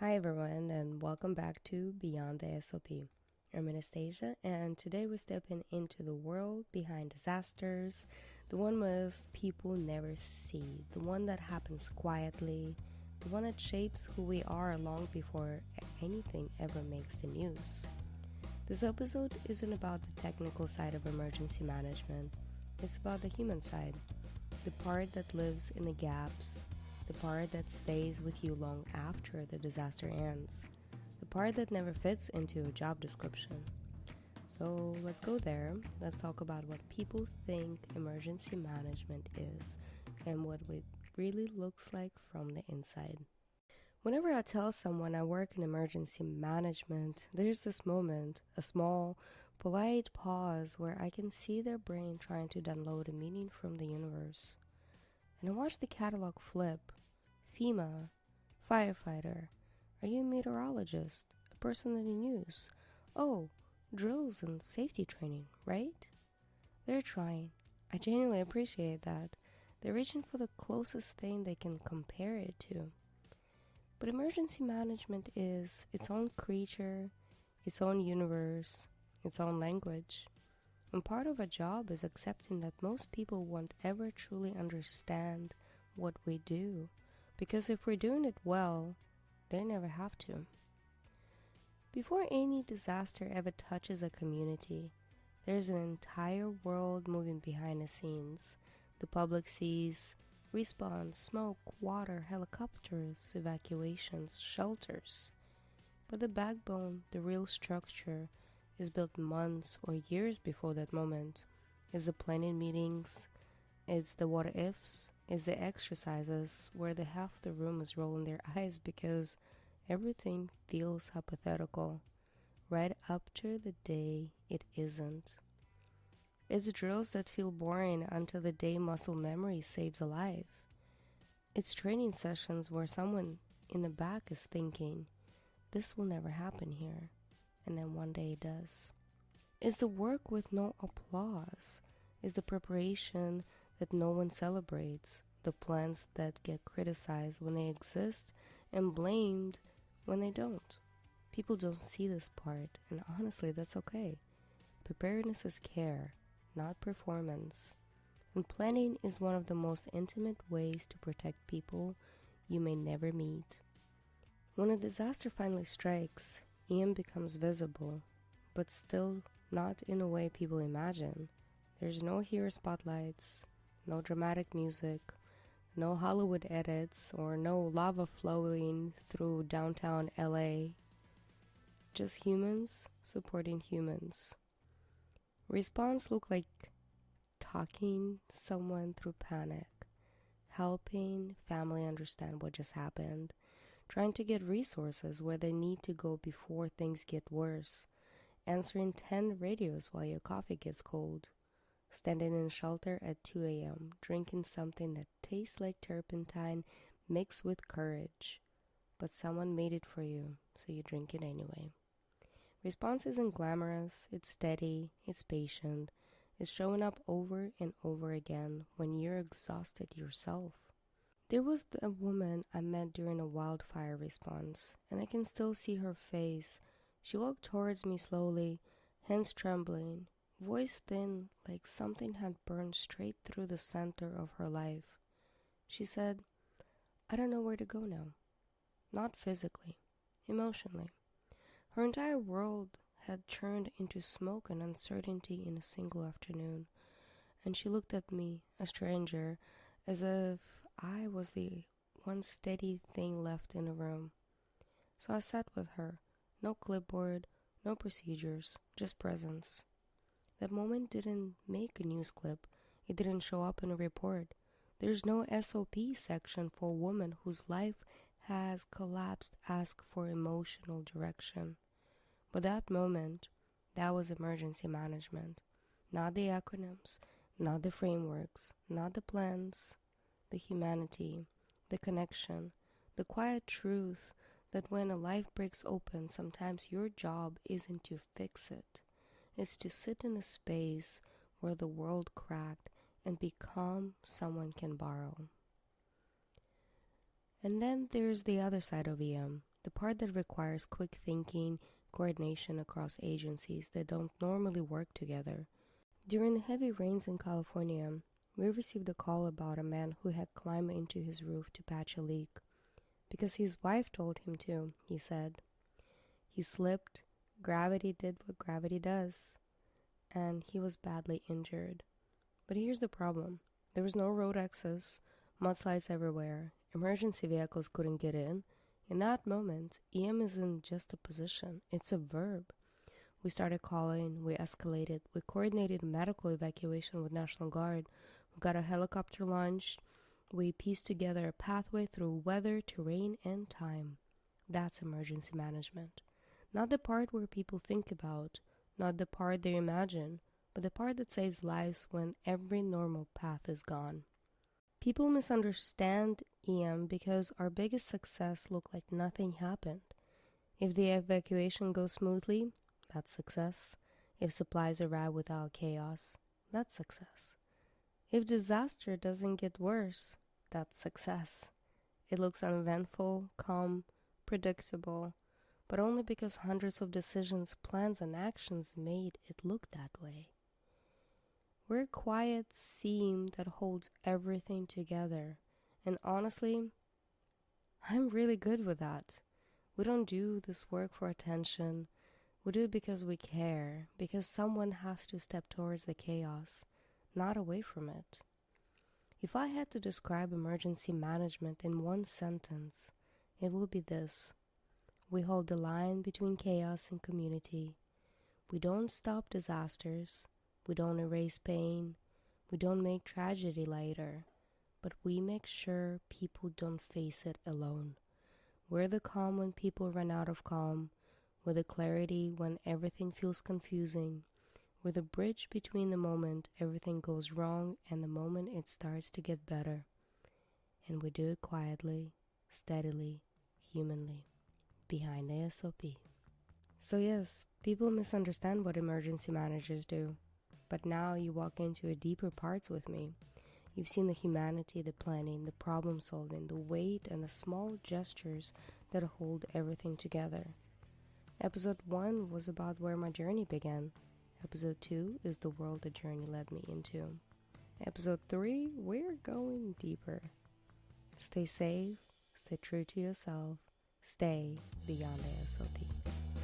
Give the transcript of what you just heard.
Hi everyone and welcome back to Beyond the SOP. I'm Anastasia and today we're stepping into the world behind disasters, the one most people never see, the one that happens quietly, the one that shapes who we are long before anything ever makes the news. This episode isn't about the technical side of emergency management, it's about the human side, the part that lives in the gaps, the part that stays with you long after the disaster ends, the part that never fits into a job description. So let's go there. Let's talk about what people think emergency management is and what it really looks like from the inside. Whenever I tell someone I work in emergency management, there's this moment, a small, polite pause where I can see their brain trying to download a meaning from the universe. And I watch the catalog flip. FEMA, firefighter, are you a meteorologist, a person in the news? Oh, drills and safety training, right? They're trying. I genuinely appreciate that. They're reaching for the closest thing they can compare it to. But emergency management is its own creature, its own universe, its own language. And part of a job is accepting that most people won't ever truly understand what we do. Because if we're doing it well, they never have to. Before any disaster ever touches a community, there's an entire world moving behind the scenes. The public sees response, smoke, water, helicopters, evacuations, shelters. But the backbone, the real structure, is built months or years before that moment. It's the planning meetings, it's the what ifs, it's the exercises where the half the room is rolling their eyes because everything feels hypothetical, right up to the day it isn't. It's drills that feel boring until the day muscle memory saves a life. It's training sessions where someone in the back is thinking, this will never happen here, and then one day it does. It's the work with no applause. It's the preparation that no one celebrates, the plans that get criticized when they exist and blamed when they don't. People don't see this part, and honestly, that's okay. Preparedness is care, not performance. And planning is one of the most intimate ways to protect people you may never meet. When a disaster finally strikes, EM becomes visible, but still not in a way people imagine. There's no hero spotlights, no dramatic music, no Hollywood edits, or no lava flowing through downtown LA. Just humans supporting humans. Response look like talking someone through panic, helping family understand what just happened, trying to get resources where they need to go before things get worse, answering 10 radios while your coffee gets cold, standing in shelter at 2 a.m., drinking something that tastes like turpentine mixed with courage. But someone made it for you, so you drink it anyway. Response isn't glamorous, it's steady, it's patient, it's showing up over and over again when you're exhausted yourself. There was a woman I met during a wildfire response, and I can still see her face. She walked towards me slowly, hands trembling, voice thin like something had burned straight through the center of her life. She said, I don't know where to go now. Not physically, emotionally. Her entire world had turned into smoke and uncertainty in a single afternoon, and she looked at me, a stranger, as if I was the one steady thing left in the room. So I sat with her, no clipboard, no procedures, just presence. That moment didn't make a news clip. It didn't show up in a report. There's no SOP section for a woman whose life has collapsed ask for emotional direction. But that moment, that was emergency management. Not the acronyms, not the frameworks, not the plans, the humanity, the connection, the quiet truth that when a life breaks open, sometimes your job isn't to fix it. It's to sit in a space where the world cracked and become someone can borrow. And then there's the other side of EM, the part that requires quick thinking, coordination across agencies that don't normally work together. During the heavy rains in California, we received a call about a man who had climbed into his roof to patch a leak. Because his wife told him to, he said. He slipped, gravity did what gravity does, and he was badly injured. But here's the problem. There was no road access, mudslides everywhere, emergency vehicles couldn't get in. In that moment, EM isn't just a position, it's a verb. We started calling, we escalated, we coordinated medical evacuation with National Guard, we got a helicopter launched, we pieced together a pathway through weather, terrain, and time. That's emergency management. Not the part where people think about, not the part they imagine, but the part that saves lives when every normal path is gone. People misunderstand EM because our biggest success looked like nothing happened. If the evacuation goes smoothly, that's success. If supplies arrive without chaos, that's success. If disaster doesn't get worse, that's success. It looks uneventful, calm, predictable, but only because hundreds of decisions, plans, and actions made it look that way. We're a quiet seam that holds everything together, and honestly, I'm really good with that. We don't do this work for attention. We do it because we care, because someone has to step towards the chaos, not away from it. If I had to describe emergency management in one sentence, it would be this. We hold the line between chaos and community. We don't stop disasters. We don't erase pain. We don't make tragedy lighter. But we make sure people don't face it alone. We're the calm when people run out of calm. We're the clarity when everything feels confusing. We're the bridge between the moment everything goes wrong and the moment it starts to get better. And we do it quietly, steadily, humanly, behind the SOP. So yes, people misunderstand what emergency managers do. But now you walk into a deeper parts with me. You've seen the humanity, the planning, the problem solving, the weight, and the small gestures that hold everything together. Episode 1 was about where my journey began. Episode 2 is the world the journey led me into. Episode 3, we're going deeper. Stay safe, stay true to yourself, stay beyond the SOP.